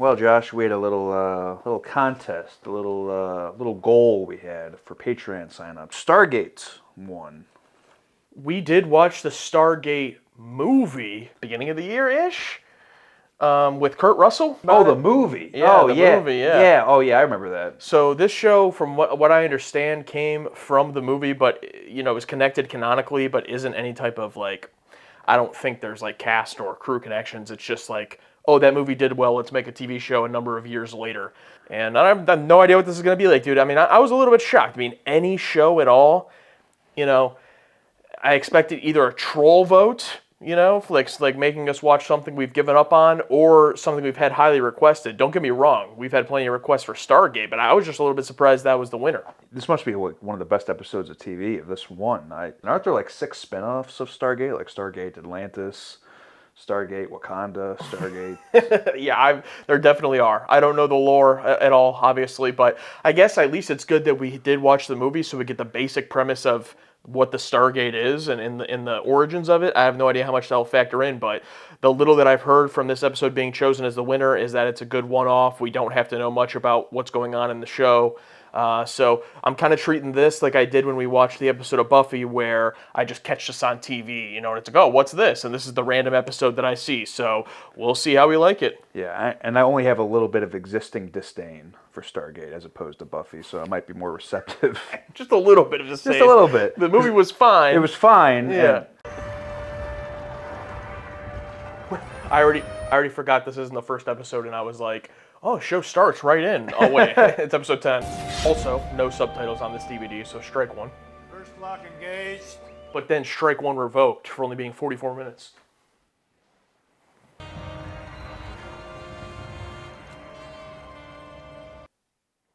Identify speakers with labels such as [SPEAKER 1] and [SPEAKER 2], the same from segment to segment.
[SPEAKER 1] Well, Josh, we had a little contest, a little goal we had for Patreon sign-up. Stargate won.
[SPEAKER 2] We did watch the Stargate movie, beginning of the year-ish, with Kurt Russell.
[SPEAKER 1] Oh, the movie.
[SPEAKER 2] Yeah,
[SPEAKER 1] oh,
[SPEAKER 2] the
[SPEAKER 1] yeah.
[SPEAKER 2] movie, yeah.
[SPEAKER 1] Yeah, oh, yeah, I remember that.
[SPEAKER 2] So this show, from what I understand, came from the movie, but, it was connected canonically, but isn't any type of, I don't think there's, cast or crew connections. It's just oh, that movie did well, let's make a TV show a number of years later. And I have no idea what this is going to be like, dude. I mean, I was a little bit shocked. I mean, any show at all, I expected either a troll vote, like making us watch something we've given up on, or something we've had highly requested. Don't get me wrong, we've had plenty of requests for Stargate, but I was just a little bit surprised that was the winner.
[SPEAKER 1] This must be one of the best episodes of TV if this won. Aren't there 6 spin-offs of Stargate? Like Stargate Atlantis, Stargate Wakanda, Stargate...
[SPEAKER 2] Yeah, there definitely are. I don't know the lore at all, obviously, but I guess at least it's good that we did watch the movie so we get the basic premise of what the Stargate is and in the origins of it. I have no idea how much that'll factor in, but the little that I've heard from this episode being chosen as the winner is that it's a good one-off. We don't have to know much about what's going on in the show. So I'm kind of treating this like I did when we watched the episode of Buffy where I just catch this on TV, and it's like, oh, what's this? And this is the random episode that I see. So we'll see how we like it.
[SPEAKER 1] Yeah, and I only have a little bit of existing disdain for Stargate as opposed to Buffy, so I might be more receptive.
[SPEAKER 2] Just a little bit of disdain.
[SPEAKER 1] Just a little bit.
[SPEAKER 2] The movie was fine.
[SPEAKER 1] It was fine.
[SPEAKER 2] Yeah. I already forgot this isn't the first episode, and I was like, oh, show starts right in. Oh, wait, it's episode 10. Also, no subtitles on this DVD, so strike one.
[SPEAKER 3] First block engaged.
[SPEAKER 2] But then strike one revoked for only being 44 minutes.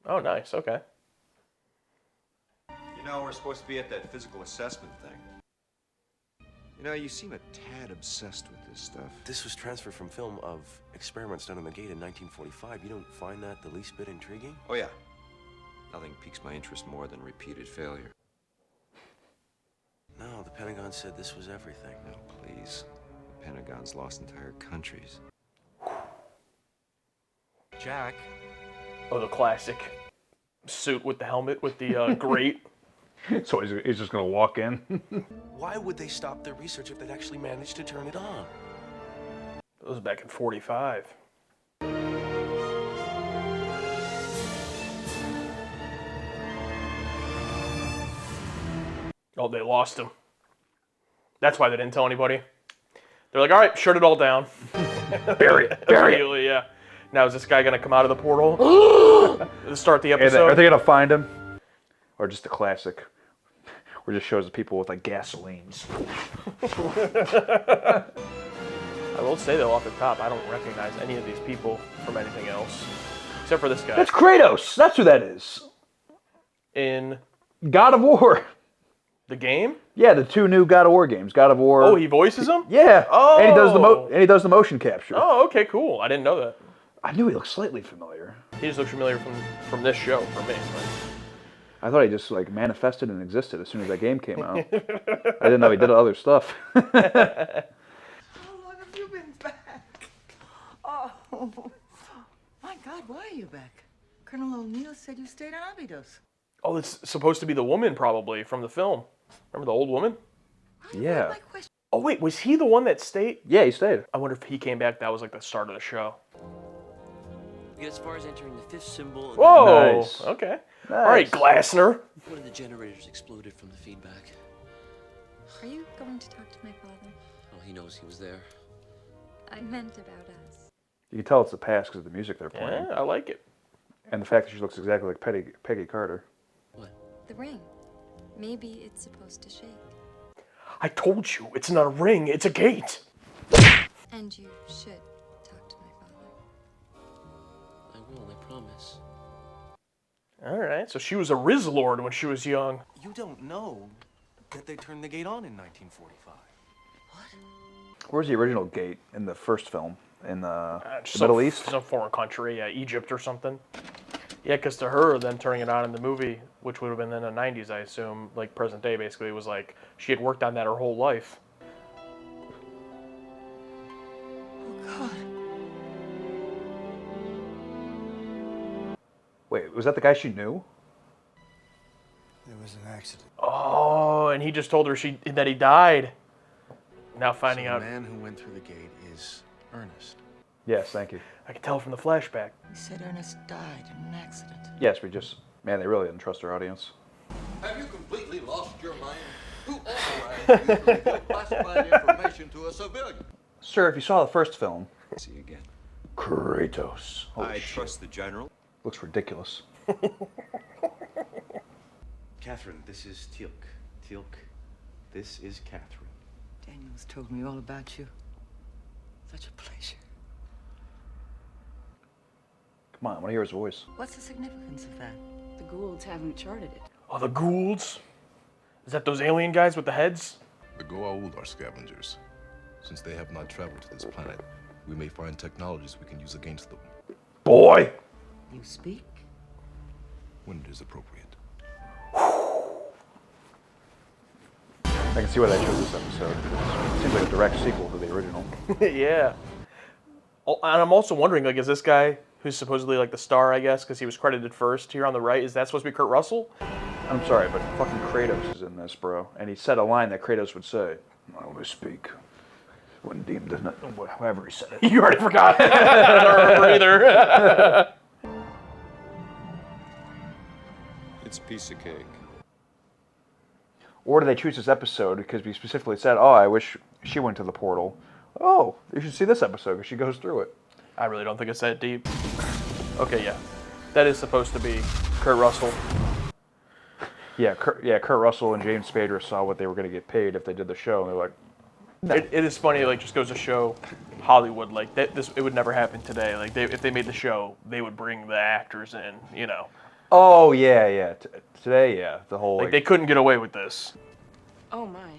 [SPEAKER 2] Oh, nice, okay.
[SPEAKER 4] We're supposed to be at that physical assessment thing. You seem a tad obsessed with this stuff.
[SPEAKER 5] This was transferred from film of experiments done on the gate in 1945. You don't find that the least bit intriguing?
[SPEAKER 4] Oh, yeah. Nothing piques my interest more than repeated failure.
[SPEAKER 5] No, the Pentagon said this was everything.
[SPEAKER 4] No, please. The Pentagon's lost entire countries.
[SPEAKER 5] Jack.
[SPEAKER 2] Oh, the classic suit with the helmet with the grate.
[SPEAKER 1] So he's just going to walk in?
[SPEAKER 5] Why would they stop their research if they'd actually managed to turn it on?
[SPEAKER 2] That was back in 45. Oh, they lost him. That's why they didn't tell anybody. They're like, all right, shut it all down.
[SPEAKER 1] Bury it. Bury it.
[SPEAKER 2] Yeah. Now is this guy going to come out of the portal to start the episode?
[SPEAKER 1] Are they going to find him? Or just a classic where it just shows the people with gasolines?
[SPEAKER 2] I will say though, off the top, I don't recognize any of these people from anything else. Except for this guy.
[SPEAKER 1] That's Kratos. That's who that is.
[SPEAKER 2] In
[SPEAKER 1] God of War.
[SPEAKER 2] the game?
[SPEAKER 1] Yeah, the 2 new God of War games. God of War.
[SPEAKER 2] Oh, he voices him?
[SPEAKER 1] Yeah.
[SPEAKER 2] Oh.
[SPEAKER 1] And he does the motion capture.
[SPEAKER 2] Oh, okay, cool. I didn't know that.
[SPEAKER 1] I knew he looked slightly familiar.
[SPEAKER 2] He just looks familiar from this show for me.
[SPEAKER 1] I thought he just manifested and existed as soon as that game came out. I didn't know he did other stuff.
[SPEAKER 6] How long have you been back? Oh, my God, why are you back? Colonel O'Neill said you stayed on Abydos.
[SPEAKER 2] Oh, it's supposed to be the woman probably from the film. Remember the old woman?
[SPEAKER 1] Yeah.
[SPEAKER 2] Oh wait, was he the one that stayed?
[SPEAKER 1] Yeah, he stayed.
[SPEAKER 2] I wonder if he came back. That was the start of the show.
[SPEAKER 7] We get as far as entering the 5th symbol. And
[SPEAKER 2] Whoa.
[SPEAKER 1] Nice.
[SPEAKER 2] Okay.
[SPEAKER 1] Nice.
[SPEAKER 2] All right, Glassner.
[SPEAKER 7] one of the generators exploded from the feedback.
[SPEAKER 8] Are you going to talk to my father?
[SPEAKER 7] Oh, he knows he was there.
[SPEAKER 8] I meant about us.
[SPEAKER 1] You can tell it's the past because of the music they're playing.
[SPEAKER 2] Yeah, I like it.
[SPEAKER 1] And the fact that she looks exactly like Peggy Carter.
[SPEAKER 7] What?
[SPEAKER 8] The ring. Maybe it's supposed to shake.
[SPEAKER 2] I told you, it's not a ring, it's a gate.
[SPEAKER 8] And you should talk to my father.
[SPEAKER 7] I will, I promise.
[SPEAKER 2] All right, so she was a Riz Lord when she was young.
[SPEAKER 5] You don't know that they turned the gate on in 1945.
[SPEAKER 1] Where's the original gate in the first film? In the
[SPEAKER 2] Some-
[SPEAKER 1] Middle East?
[SPEAKER 2] Some foreign country, Egypt or something. Yeah, because to her, them turning it on in the movie, which would have been in the 90s, I assume, present day basically, was she had worked on that her whole life.
[SPEAKER 6] Oh, God.
[SPEAKER 1] Wait, was that the guy she knew?
[SPEAKER 3] There was an accident.
[SPEAKER 2] Oh, and he just told her that he died. Now finding out.
[SPEAKER 5] The man who went through the gate is Ernest.
[SPEAKER 1] Yes, thank you.
[SPEAKER 2] I can tell from the flashback.
[SPEAKER 6] He said Ernest died in an accident.
[SPEAKER 1] Yes, man, they really didn't trust their audience.
[SPEAKER 9] Have you completely lost your mind? Who authorized you to reveal classified information to a civilian?
[SPEAKER 1] Sir, if you saw the first film,
[SPEAKER 4] See you again.
[SPEAKER 1] Kratos. Holy
[SPEAKER 4] I
[SPEAKER 1] shit.
[SPEAKER 4] trust the general.
[SPEAKER 1] Looks ridiculous.
[SPEAKER 5] Catherine, this is Teal'c. Teal'c, this is Catherine.
[SPEAKER 6] Daniel's told me all about you. Such a pleasure.
[SPEAKER 1] Come on, I want to hear his voice.
[SPEAKER 6] What's the significance of that?
[SPEAKER 8] The Goulds haven't charted it.
[SPEAKER 2] Oh, the Goulds? Is that those alien guys with the heads?
[SPEAKER 10] The Goa'uld are scavengers. Since they have not traveled to this planet, we may find technologies we can use against them,
[SPEAKER 1] Boy!
[SPEAKER 6] You speak?
[SPEAKER 10] when it is appropriate.
[SPEAKER 1] I can see why they chose this episode. It seems like a direct sequel to the original.
[SPEAKER 2] Yeah. Oh, and I'm also wondering, like, is this guy who's supposedly like the star, I guess, because he was credited first here on the right, is that supposed to be Kurt Russell?
[SPEAKER 1] I'm sorry, but fucking Kratos is in this, bro. And he said a line that Kratos would say. I always speak when deemed as not, however he said it.
[SPEAKER 2] You already forgot. I don't remember either.
[SPEAKER 4] It's a piece of cake.
[SPEAKER 1] Or do they choose this episode because we specifically said, oh, I wish she went to the portal. Oh, you should see this episode because she goes through it.
[SPEAKER 2] I really don't think it's that deep. Okay, yeah. That is supposed to be Kurt Russell.
[SPEAKER 1] Yeah, Kurt Russell and James Spader saw what they were going to get paid if they did the show, and they're like,
[SPEAKER 2] It is funny, like, just goes to show Hollywood, like, it would never happen today. Like, if they made the show, they would bring the actors in, you know.
[SPEAKER 1] oh, yeah. Today, yeah, the whole...
[SPEAKER 2] Like, they couldn't get away with this.
[SPEAKER 8] Oh my.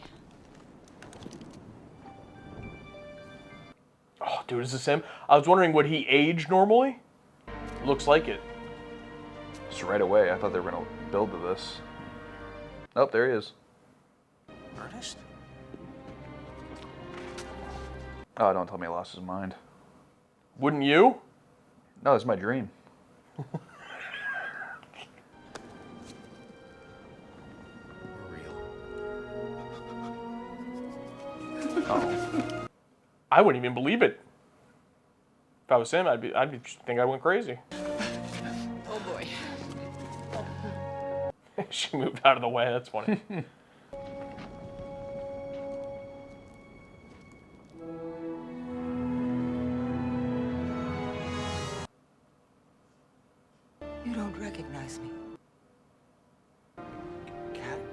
[SPEAKER 2] Oh, dude, is this him? I was wondering, would he age normally? Looks like it.
[SPEAKER 1] Just right away, I thought they were going to build to this. Oh, there he is.
[SPEAKER 5] Ernest?
[SPEAKER 1] Oh, don't tell me he lost his mind.
[SPEAKER 2] Wouldn't you?
[SPEAKER 1] No, it's my dream.
[SPEAKER 5] We're real.
[SPEAKER 1] Oh.
[SPEAKER 2] I wouldn't even believe it. If I was him, I'd think I went crazy.
[SPEAKER 8] Oh boy.
[SPEAKER 2] She moved out of the way. That's funny.
[SPEAKER 6] You don't recognize me.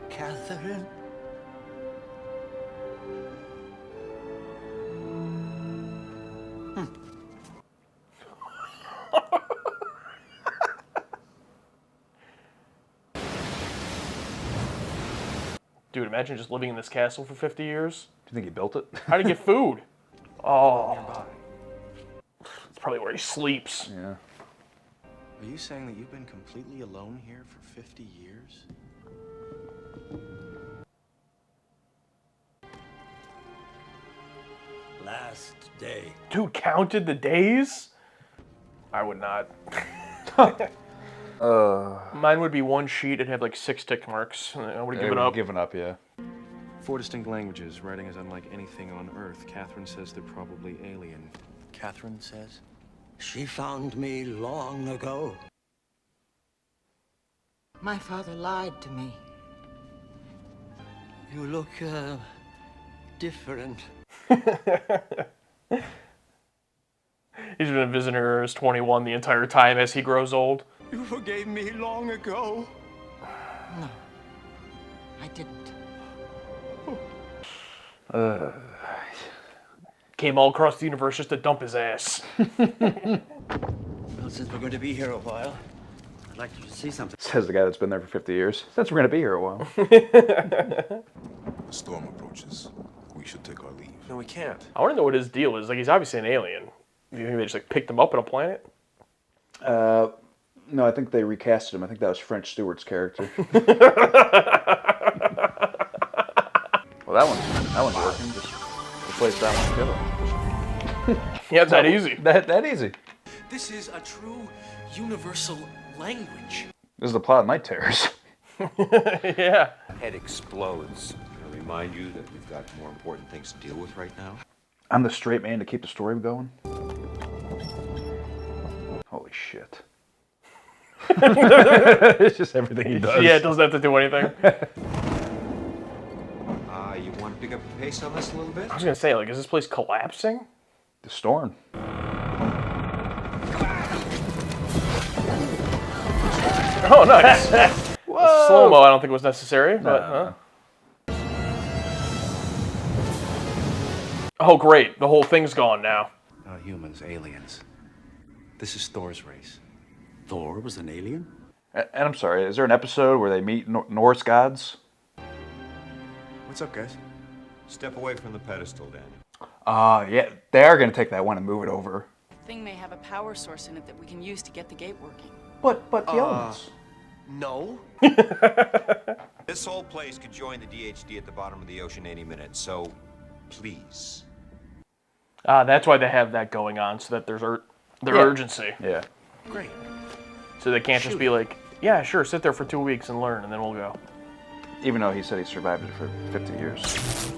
[SPEAKER 6] Catherine?
[SPEAKER 2] Dude, imagine just living in this castle for 50 years.
[SPEAKER 1] Do you think he built it?
[SPEAKER 2] How'd he get food? Oh. It's probably where he sleeps.
[SPEAKER 1] Yeah.
[SPEAKER 5] Are you saying that you've been completely alone here for 50 years?
[SPEAKER 9] Last day.
[SPEAKER 2] Dude, counted the days? I would not. Mine would be one sheet. It'd have like 6 tick marks. I would have given up.
[SPEAKER 1] Given up, yeah.
[SPEAKER 5] 4 distinct languages, writing is unlike anything on Earth. Catherine says they're probably alien. Catherine says?
[SPEAKER 9] She found me long ago.
[SPEAKER 6] My father lied to me.
[SPEAKER 9] You look, different.
[SPEAKER 2] He's been visiting her as 21 the entire time as he grows old.
[SPEAKER 9] You forgave me long ago.
[SPEAKER 6] No, I didn't.
[SPEAKER 2] Came all across the universe just to dump his ass.
[SPEAKER 9] Well, since we're going to be here a while, I'd like you to see something.
[SPEAKER 1] Says the guy that's been there for 50 years. Since we're going to be here a while.
[SPEAKER 10] The storm approaches. We should take our leave.
[SPEAKER 5] No, we can't.
[SPEAKER 2] I want to know what his deal is. Like, he's obviously an alien. You think they just like picked him up on a planet?
[SPEAKER 1] No, I think they recasted him. I think that was French Stewart's character. Well, that one's working. Just replace that one with the other one.
[SPEAKER 2] Yeah, it's that easy.
[SPEAKER 1] That easy.
[SPEAKER 5] This is a true universal language.
[SPEAKER 1] This is the plot of Night Terrors.
[SPEAKER 2] Yeah.
[SPEAKER 4] Head explodes. I remind you that we've got more important things to deal with right now.
[SPEAKER 1] I'm the straight man to keep the story going. Holy shit. It's just everything he does.
[SPEAKER 2] Yeah, it doesn't have to do anything.
[SPEAKER 4] You want to pick up the pace on this a little bit?
[SPEAKER 2] I was gonna say, like, is this place collapsing?
[SPEAKER 1] The storm.
[SPEAKER 2] Oh, nice. Slow-mo I don't think was necessary, but... Oh, great. The whole thing's gone now.
[SPEAKER 5] Not humans, aliens. This is Thor's race.
[SPEAKER 3] Thor was an alien?
[SPEAKER 1] And I'm sorry, is there an episode where they meet Norse gods?
[SPEAKER 5] What's up, guys?
[SPEAKER 4] Step away from the pedestal, Daniel.
[SPEAKER 1] Yeah, they are going to take that one and move it over.
[SPEAKER 11] The thing may have a power source in it that we can use to get the gate working.
[SPEAKER 1] But the elements.
[SPEAKER 5] No.
[SPEAKER 4] This whole place could join the DHD at the bottom of the ocean any minute, so please.
[SPEAKER 2] That's why they have that going on, so that there's urgency.
[SPEAKER 1] Yeah.
[SPEAKER 5] Great.
[SPEAKER 2] So they can't just be like, yeah, sure, sit there for 2 weeks and learn, and then we'll go.
[SPEAKER 1] Even though he said he survived it for 50 years.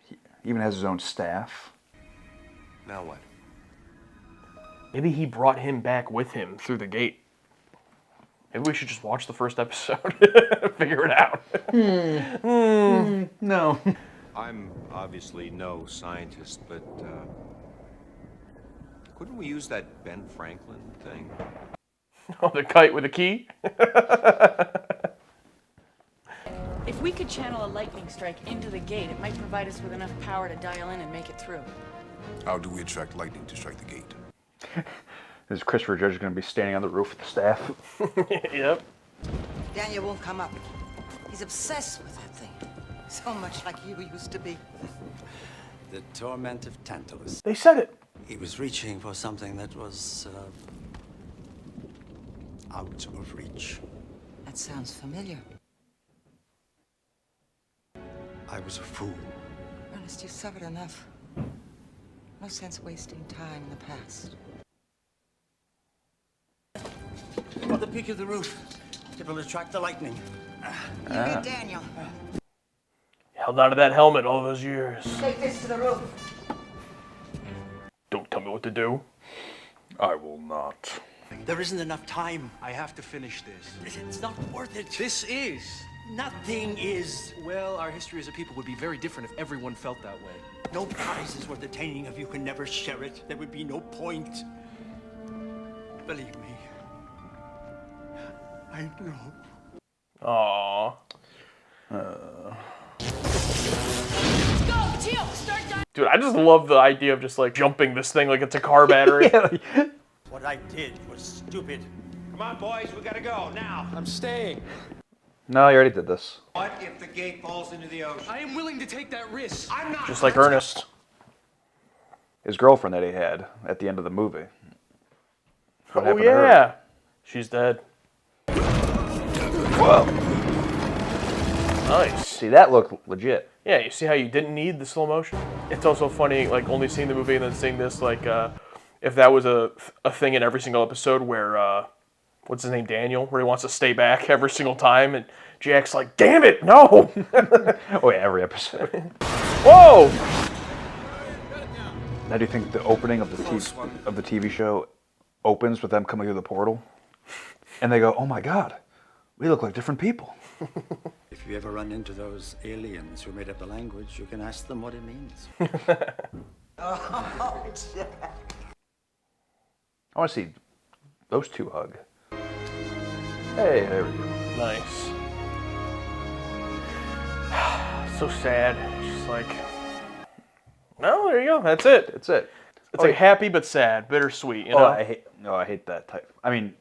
[SPEAKER 1] He even has his own staff.
[SPEAKER 5] Now what?
[SPEAKER 2] Maybe he brought him back with him through the gate. Maybe we should just watch the first episode and figure it out.
[SPEAKER 1] No.
[SPEAKER 4] I'm obviously no scientist, but couldn't we use that Ben Franklin thing?
[SPEAKER 2] Oh, the kite with a key?
[SPEAKER 11] If we could channel a lightning strike into the gate, it might provide us with enough power to dial in and make it through.
[SPEAKER 10] How do we attract lightning to strike the gate?
[SPEAKER 1] Is Christopher Judge going to be standing on the roof with the staff?
[SPEAKER 2] Yep.
[SPEAKER 6] Daniel won't come up. He's obsessed with that thing. So much like you used to be.
[SPEAKER 3] The Torment of Tantalus.
[SPEAKER 2] They said it.
[SPEAKER 3] He was reaching for something that was out of reach.
[SPEAKER 6] That sounds familiar.
[SPEAKER 3] I was a fool.
[SPEAKER 6] Ernest, you've suffered enough. No sense wasting time in the past.
[SPEAKER 3] At the peak of the roof. It will attract the lightning.
[SPEAKER 6] You get Daniel.
[SPEAKER 2] Held onto that helmet all those years.
[SPEAKER 6] Take this to the roof.
[SPEAKER 2] Don't tell me what to do.
[SPEAKER 1] I will not.
[SPEAKER 3] There isn't enough time.
[SPEAKER 5] I have to finish this.
[SPEAKER 3] It's not worth it.
[SPEAKER 5] This is.
[SPEAKER 3] Nothing is.
[SPEAKER 5] Well, our history as a people would be very different if everyone felt that way.
[SPEAKER 3] No prize is worth attaining if you can never share it. There would be no point. Believe me. I know.
[SPEAKER 2] Aww.
[SPEAKER 11] Let's go, Teal! Start diving!
[SPEAKER 2] Dude, I just love the idea of just like jumping this thing like it's a car battery.
[SPEAKER 3] What I did was stupid.
[SPEAKER 4] Come on, boys, we gotta go now.
[SPEAKER 5] I'm staying.
[SPEAKER 1] No, you already did this.
[SPEAKER 4] What if the gate falls into the ocean?
[SPEAKER 5] I am willing to take that risk.
[SPEAKER 4] I'm not.
[SPEAKER 2] Just like Ernest.
[SPEAKER 1] His girlfriend that he had at the end of the movie. What
[SPEAKER 2] Oh
[SPEAKER 1] happened to her?
[SPEAKER 2] yeah. She's dead.
[SPEAKER 1] Whoa.
[SPEAKER 2] Nice.
[SPEAKER 1] See, that looked legit.
[SPEAKER 2] Yeah, you see how you didn't need the slow motion? It's also funny, like, only seeing the movie and then seeing this, like, if that was a thing in every single episode where, what's his name, Daniel, where he wants to stay back every single time, and Jack's like, damn it, no!
[SPEAKER 1] Oh yeah, every episode.
[SPEAKER 2] Whoa!
[SPEAKER 1] Now, do you think the opening of the TV show opens with them coming through the portal, and they go, "Oh my God, we look like different people."
[SPEAKER 3] If you ever run into those aliens who made up the language, you can ask them what it means.
[SPEAKER 6] Oh, Jack.
[SPEAKER 1] I want to see those two hug. Hey, there we go.
[SPEAKER 2] Nice. So sad. It's just like, no, there you go. That's it.
[SPEAKER 1] That's it.
[SPEAKER 2] It's like happy but sad, bittersweet. You know?
[SPEAKER 1] I hate that type. I mean,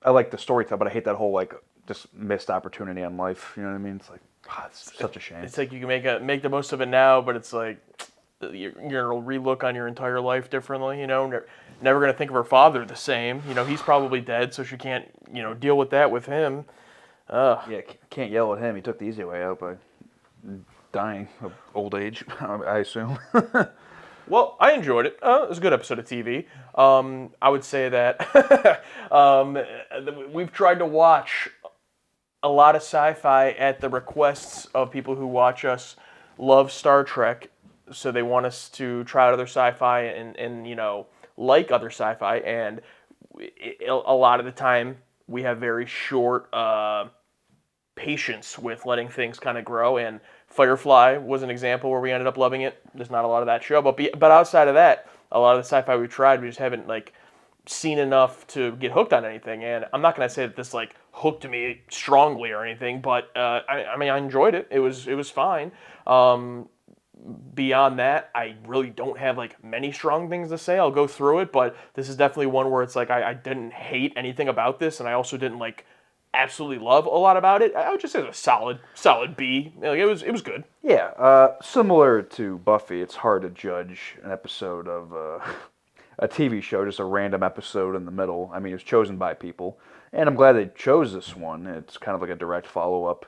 [SPEAKER 1] I like the storytelling, but I hate that whole like just missed opportunity on life. You know what I mean? It's like, it's such a shame.
[SPEAKER 2] It's like you can make the most of it now, but it's like you're gonna relook on your entire life differently. You know, never gonna think of her father the same. You know, he's probably dead, so she can't deal with that with him.
[SPEAKER 1] Yeah, can't yell at him. He took the easy way out by dying of old age, I assume.
[SPEAKER 2] Well, I enjoyed it. It was a good episode of TV. I would say that we've tried to watch a lot of sci-fi at the requests of people who watch us love Star Trek, so they want us to try out other sci-fi and like other sci-fi, and a lot of the time we have very short patience with letting things kind of grow, and Firefly was an example where we ended up loving it. There's not a lot of that show, but outside of that, a lot of the sci-fi we've tried, we just haven't seen enough to get hooked on anything. And I'm not gonna say that this hooked me strongly or anything, but I mean I enjoyed it. It was fine. Beyond that, I really don't have many strong things to say. I'll go through it, but this is definitely one where it's I didn't hate anything about this, and I also didn't absolutely love a lot about it. I would just say it's a solid B. It was good.
[SPEAKER 1] Yeah, similar to Buffy, it's hard to judge an episode of a TV show, just a random episode in the middle. I mean, it was chosen by people, and I'm glad they chose this one. It's kind of like a direct follow-up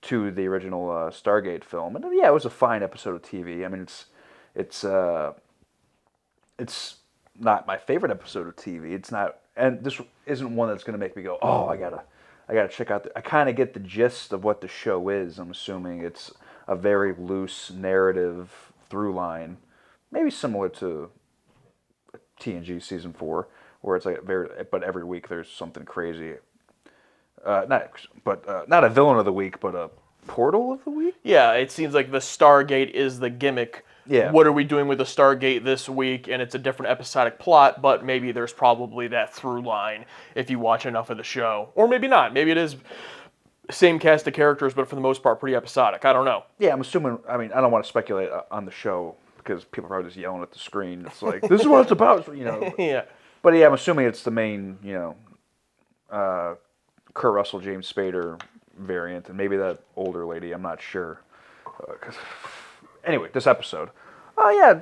[SPEAKER 1] to the original Stargate film, and yeah, it was a fine episode of TV. I mean, it's not my favorite episode of TV. It's not, and this isn't one that's going to make me go, oh, I gotta check out. I kind of get the gist of what the show is. I'm assuming it's a very loose narrative through line, maybe similar to TNG season 4, where it's but every week there's something crazy. Not a villain of the week, but a portal of the week.
[SPEAKER 2] Yeah, it seems like the Stargate is the gimmick.
[SPEAKER 1] Yeah.
[SPEAKER 2] What are we doing with the Stargate this week? And it's a different episodic plot, but maybe there's probably that through line if you watch enough of the show. Or maybe not. Maybe it is same cast of characters, but for the most part pretty episodic. I don't know.
[SPEAKER 1] Yeah, I'm assuming, I mean, I don't want to speculate on the show because people are probably just yelling at the screen. It's like, this is what it's about,
[SPEAKER 2] Yeah.
[SPEAKER 1] But yeah, I'm assuming it's the main, Kurt Russell, James Spader variant, and maybe that older lady. I'm not sure. Anyway, this episode. Oh yeah,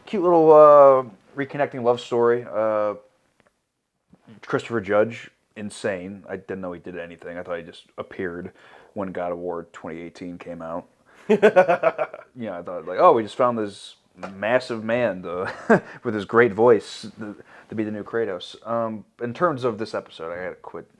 [SPEAKER 1] cute little reconnecting love story. Christopher Judge, insane. I didn't know he did anything. I thought he just appeared when God of War 2018 came out. I thought we just found this massive man with his great voice to be the new Kratos. In terms of this episode, I had to quit.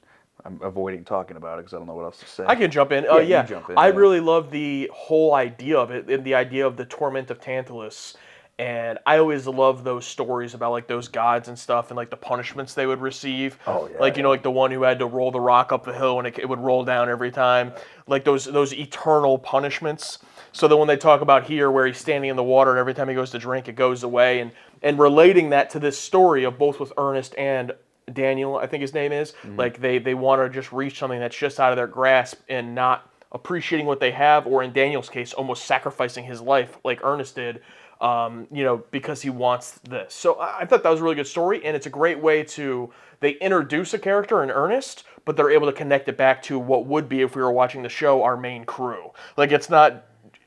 [SPEAKER 1] I'm avoiding talking about it because I don't know what else to say.
[SPEAKER 2] I can jump in.
[SPEAKER 1] You jump in.
[SPEAKER 2] I really love the whole idea of it, and the idea of the Torment of Tantalus. And I always love those stories about those gods and stuff, and the punishments they would receive.
[SPEAKER 1] Oh yeah.
[SPEAKER 2] The one who had to roll the rock up the hill and it would roll down every time. Those eternal punishments. So that when they talk about here where he's standing in the water and every time he goes to drink it goes away, and relating that to this story of both with Ernest and Daniel, I think his name is, they want to just reach something that's just out of their grasp and not appreciating what they have, or in Daniel's case, almost sacrificing his life like Ernest did, because he wants this. So I thought that was a really good story, and it's a great way they introduce a character in Ernest, but they're able to connect it back to what would be, if we were watching the show, our main crew. It's not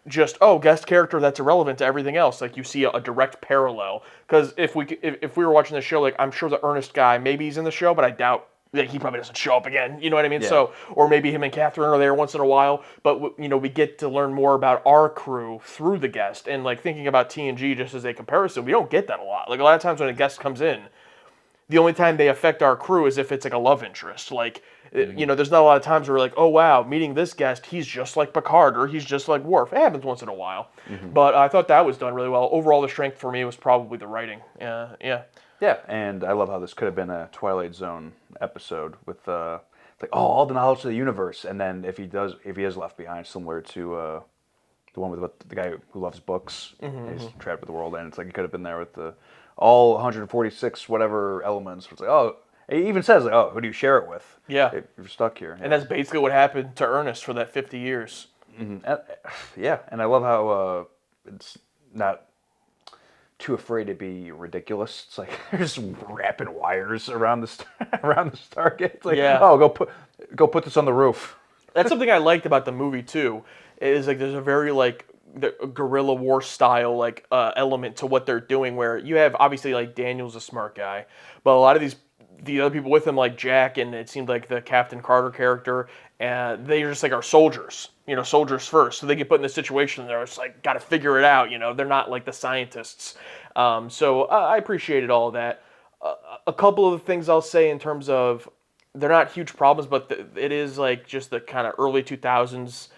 [SPEAKER 2] just guest character that's irrelevant to everything else. You see a direct parallel, because if we were watching the show, I'm sure the Ernest guy, maybe he's in the show, but I doubt that he probably doesn't show up again. You know what I mean?
[SPEAKER 1] Yeah.
[SPEAKER 2] So, or maybe him and Catherine are there once in a while, but we get to learn more about our crew through the guest. And thinking about TNG just as a comparison, we don't get that a lot. A lot of times when a guest comes in, the only time they affect our crew is if it's a love interest. There's not a lot of times where we're oh wow, meeting this guest, he's just like Picard or he's just like Worf. It happens once in a while. But I thought that was done really well. Overall, the strength for me was probably the writing. Yeah,
[SPEAKER 1] and I love how this could have been a Twilight Zone episode with all the knowledge of the universe, and then if he is left behind, similar to the one with the guy who loves books, he's trapped with the world, and it's he could have been there with all 146 whatever elements. It's it even says who do you share it with?
[SPEAKER 2] Yeah,
[SPEAKER 1] if you're stuck here. Yeah.
[SPEAKER 2] And that's basically what happened to Ernest for that 50 years.
[SPEAKER 1] And I love how it's not too afraid to be ridiculous. It's they're just wrapping wires around the Stargate. It's go put this on the roof.
[SPEAKER 2] That's something I liked about the movie too. Is there's a very the guerrilla war style element to what they're doing, where you have obviously Daniel's a smart guy, but a lot of these the other people with him, like Jack, and it seemed like the Captain Carter character, and they just like are soldiers, soldiers first. So they get put in this situation, and they're just like, got to figure it out. They're not like the scientists. So I appreciated all of that. A couple of the things I'll say in terms of they're not huge problems, but it is like just the kind of early 2000s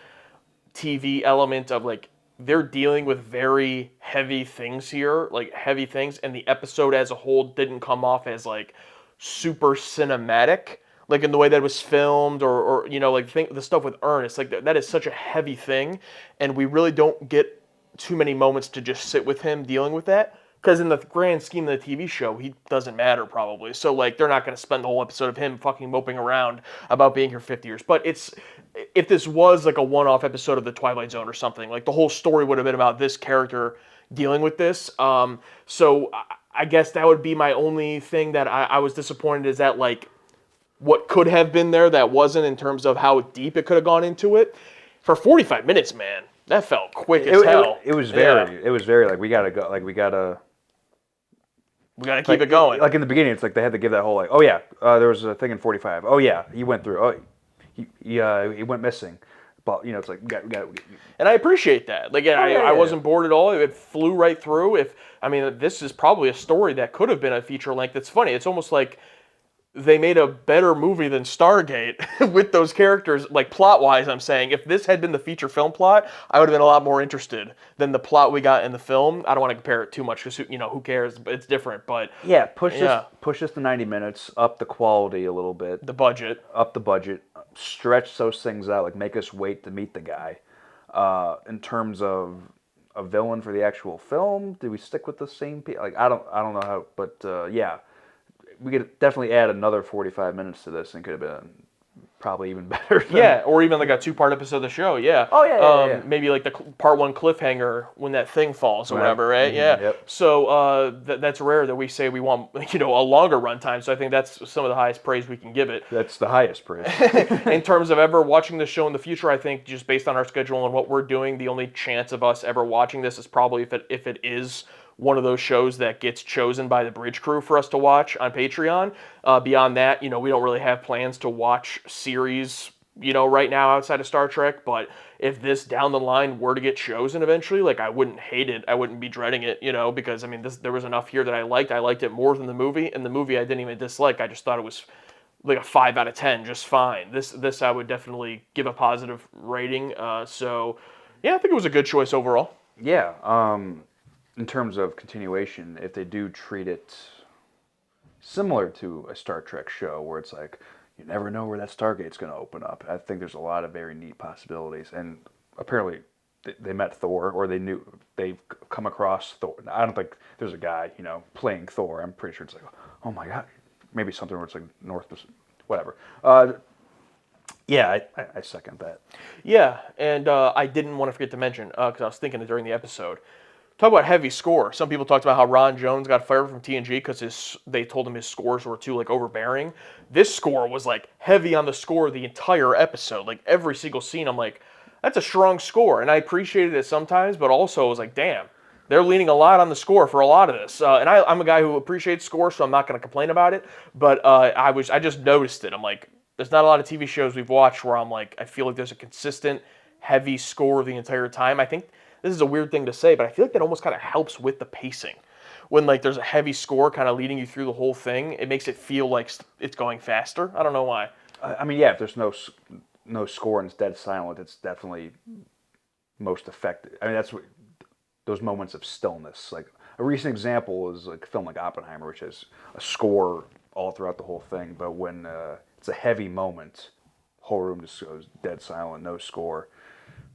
[SPEAKER 2] TV element of like they're dealing with very heavy things here, like heavy things, and the episode as a whole didn't come off as like super cinematic, like in the way that it was filmed, or like the stuff with Ernest, like that is such a heavy thing, and we really don't get too many moments to just sit with him dealing with that. Because in the grand scheme of the TV show, he doesn't matter probably. So like they're not going to spend the whole episode of him fucking moping around about being here 50 years. But if this was like a one-off episode of The Twilight Zone or something, like the whole story would have been about this character dealing with this. So I guess that would be my only thing that I was disappointed is that like what could have been there that wasn't in terms of how deep it could have gone into it. For 45 minutes, man, that felt quick as hell.
[SPEAKER 1] It was very like we gotta go, like we gotta
[SPEAKER 2] keep it going.
[SPEAKER 1] Like in the beginning, it's like they had to give that whole like, oh yeah, there was a thing in 45. Oh yeah, he went through. Oh, he went missing. But it's like we got.
[SPEAKER 2] And I appreciate that. Like I wasn't bored at all. It flew right through. This is probably a story that could have been a feature length. It's funny. It's almost like they made a better movie than Stargate with those characters, like plot-wise, I'm saying. If this had been the feature film plot, I would have been a lot more interested than the plot we got in the film. I don't want to compare it too much because, who cares? It's different, but...
[SPEAKER 1] Yeah, push this to 90 minutes, up the quality a little bit.
[SPEAKER 2] The budget.
[SPEAKER 1] Up the budget. Stretch those things out, like make us wait to meet the guy. In terms of a villain for the actual film, did we stick with the same people? Like, I don't know how, but yeah. We could definitely add another 45 minutes to this and could have been probably even better.
[SPEAKER 2] Yeah, or even like a 2-part episode of the show, yeah.
[SPEAKER 1] Oh, yeah.
[SPEAKER 2] Maybe like the part 1 cliffhanger when that thing falls or whatever, right?
[SPEAKER 1] Mm-hmm.
[SPEAKER 2] Yeah.
[SPEAKER 1] Yep.
[SPEAKER 2] So that's rare that we say we want, a longer runtime, so I think that's some of the highest praise we can give it.
[SPEAKER 1] That's the highest praise.
[SPEAKER 2] In terms of ever watching the show in the future, I think just based on our schedule and what we're doing, the only chance of us ever watching this is probably if it is one of those shows that gets chosen by the Bridge Crew for us to watch on Patreon. Beyond that, we don't really have plans to watch series, right now outside of Star Trek. But if this down the line were to get chosen eventually, like I wouldn't hate it. I wouldn't be dreading it, because there was enough here that I liked. I liked it more than the movie. And the movie I didn't even dislike. I just thought it was like a 5 out of 10, just fine. This I would definitely give a positive rating. So yeah, I think it was a good choice overall.
[SPEAKER 1] Yeah. In terms of continuation, if they do treat it similar to a Star Trek show where it's like, you never know where that Stargate's going to open up, I think there's a lot of very neat possibilities. And apparently they met Thor, or they've come across Thor. I don't think there's a guy, playing Thor. I'm pretty sure it's like, oh my God, maybe something where it's like whatever. Yeah, I second that.
[SPEAKER 2] Yeah, and I didn't want to forget to mention, because I was thinking it during the episode, talk about heavy score. Some people talked about how Ron Jones got fired from TNG because they told him his scores were too like overbearing. This score was like heavy on the score the entire episode. Like every single scene, I'm like, that's a strong score, and I appreciated it sometimes, but also I was like, damn, they're leaning a lot on the score for a lot of this. And I'm a guy who appreciates score, so I'm not going to complain about it. But I just noticed it. I'm like, there's not a lot of TV shows we've watched where I'm like, I feel like there's a consistent heavy score the entire time. I think this is a weird thing to say, but I feel like that almost kind of helps with the pacing. When like there's a heavy score kind of leading you through the whole thing, it makes it feel like it's going faster. I don't know why.
[SPEAKER 1] I mean, yeah, if there's no score and it's dead silent, it's definitely most effective. I mean, that's what those moments of stillness. Like a recent example is like a film like Oppenheimer, which has a score all throughout the whole thing, but when it's a heavy moment, whole room just goes dead silent, no score.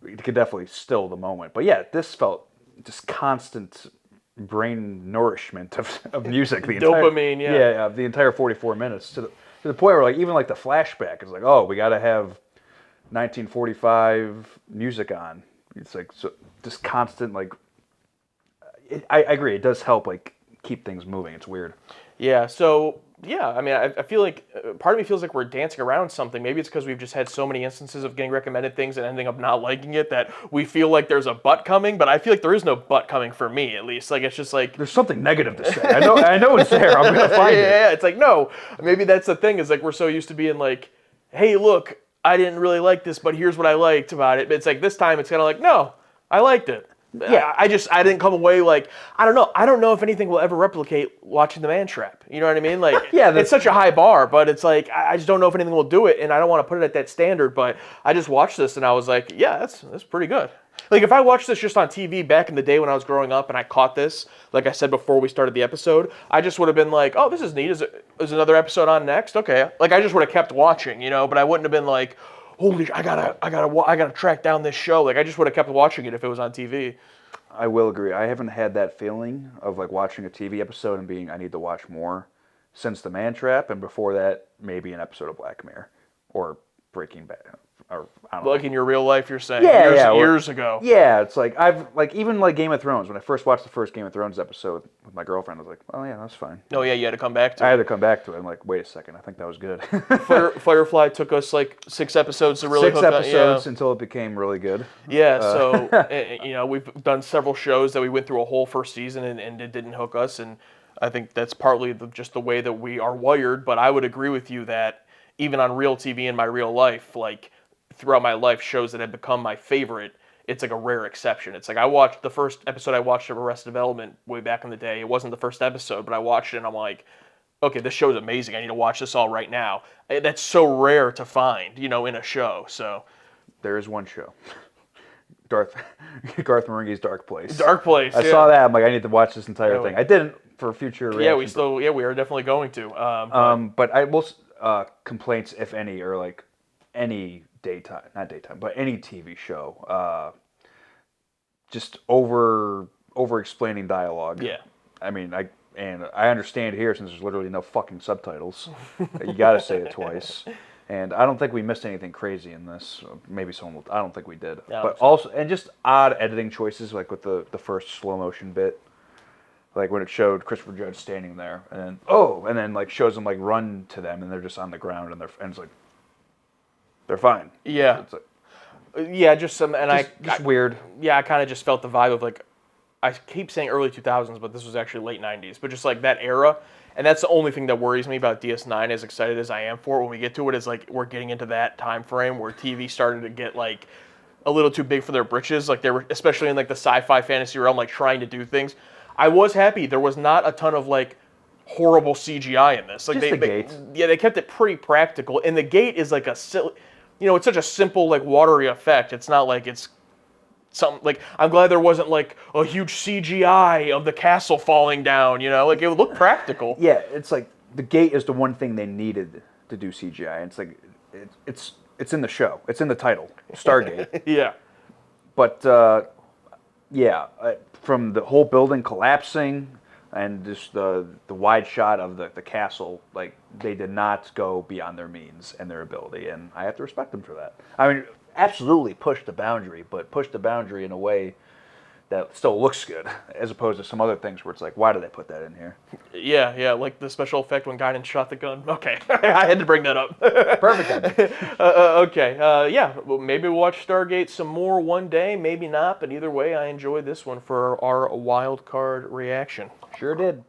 [SPEAKER 1] It could definitely still the moment. But yeah, this felt just constant brain nourishment of music. The
[SPEAKER 2] Dopamine,
[SPEAKER 1] yeah, the entire 44 minutes to the point where like even like the flashback is like, oh, we got to have 1945 music on. It's like so just constant like. I agree. It does help like keep things moving. It's weird.
[SPEAKER 2] Yeah. So Yeah, I mean, I feel like part of me feels like we're dancing around something. Maybe it's because we've just had so many instances of getting recommended things and ending up not liking it that we feel like there's a butt coming. But I feel like there is no butt coming for me, at least. Like it's just like
[SPEAKER 1] There's something negative to say. I know it's there. I'm gonna find it.
[SPEAKER 2] Yeah, it's like no. Maybe that's the thing. Is like we're so used to being like, hey, look, I didn't really like this, but here's what I liked about it. But it's like this time it's kind of like, no, I liked it.
[SPEAKER 1] Yeah.
[SPEAKER 2] I didn't come away like, I don't know. I don't know if anything will ever replicate watching The Man Trap. You know what I mean? Like,
[SPEAKER 1] Yeah,
[SPEAKER 2] it's such a high bar, but it's like, I just don't know if anything will do it, and I don't want to put it at that standard, but I just watched this, and I was like, yeah, that's pretty good. Like, if I watched this just on TV back in the day when I was growing up, and I caught this, like I said before we started the episode, I just would have been like, oh, this is neat. Is another episode on next? Okay. Like, I just would have kept watching, you know, but I wouldn't have been like, holy, I gotta track down this show. Like, I just would have kept watching it if it was on TV.
[SPEAKER 1] I will agree. I haven't had that feeling of like watching a TV episode and being I need to watch more since The Man Trap, and before that maybe an episode of Black Mirror or Breaking Bad, or I don't know.
[SPEAKER 2] Like in your real life, you're saying?
[SPEAKER 1] Yeah,
[SPEAKER 2] years ago.
[SPEAKER 1] Yeah, it's like I've like even like Game of Thrones. When I first watched the first Game of Thrones episode with my girlfriend, I was like, oh yeah, that's fine.
[SPEAKER 2] Oh yeah, you had to come back to
[SPEAKER 1] I
[SPEAKER 2] it.
[SPEAKER 1] had to come back to it. I'm like, wait a second, I think that was good.
[SPEAKER 2] Firefly took us like 6 episodes to really
[SPEAKER 1] 6
[SPEAKER 2] hook
[SPEAKER 1] episodes until it became really good.
[SPEAKER 2] Yeah, so you know, we've done several shows that we went through a whole first season and it didn't hook us, and I think that's partly just the way that we are wired. But I would agree with you that even on real TV in my real life, like throughout my life, shows that have become my favorite, it's like a rare exception. It's like I watched the first episode I watched of Arrested Development way back in the day. It wasn't the first episode, but I watched it and I'm like, okay, this show's amazing. I need to watch this all right now. That's so rare to find, you know, in a show. So
[SPEAKER 1] there is one show. Garth Marenghi's Dark Place.
[SPEAKER 2] Dark Place.
[SPEAKER 1] I saw that. I'm like, I need to watch this entire thing. I didn't for future reaction.
[SPEAKER 2] We are definitely going to.
[SPEAKER 1] But I will complaints, if any, or like any not daytime, but any TV show, just over explaining dialogue.
[SPEAKER 2] Yeah.
[SPEAKER 1] I mean, I understand here since there's literally no fucking subtitles. You got to say it twice. And I don't think we missed anything crazy in this. Maybe someone will. I don't think we did.
[SPEAKER 2] No,
[SPEAKER 1] but also, and just odd editing choices, like with the first slow motion bit, like when it showed Christopher Judge standing there, and then like shows them like run to them, and they're just on the ground, and it's like they're fine.
[SPEAKER 2] Yeah.
[SPEAKER 1] It's like,
[SPEAKER 2] yeah, just some, and
[SPEAKER 1] just weird.
[SPEAKER 2] Yeah, I kind of just felt the vibe of like, I keep saying early 2000s, but this was actually late 90s. But just like that era. And that's the only thing that worries me about DS9, as excited as I am for it when we get to it, is like we're getting into that time frame where TV started to get like a little too big for their britches. Like they were, especially in like the sci-fi fantasy realm, like trying to do things. I was happy there was not a ton of like horrible CGI in this. Like
[SPEAKER 1] just the gate.
[SPEAKER 2] They kept it pretty practical. And the gate is like a silly, you know, it's such a simple like watery effect. It's not like it's something like, I'm glad there wasn't like a huge CGI of the castle falling down, you know, like it would look practical.
[SPEAKER 1] Yeah, it's like the gate is the one thing they needed to do CGI. It's like it's in the show. It's in the title, Stargate.
[SPEAKER 2] Yeah.
[SPEAKER 1] But from the whole building collapsing and just the wide shot of the castle, like they did not go beyond their means and their ability, and I have to respect them for that. I mean, absolutely push the boundary, but push the boundary in a way that still looks good, as opposed to some other things where it's like, why did they put that in here?
[SPEAKER 2] Yeah, like the special effect when Guinan shot the gun. Okay, I had to bring that up.
[SPEAKER 1] Perfect.
[SPEAKER 2] Okay, well, maybe we'll watch Stargate some more one day, maybe not, but either way, I enjoyed this one for our wild card reaction.
[SPEAKER 1] Sure did.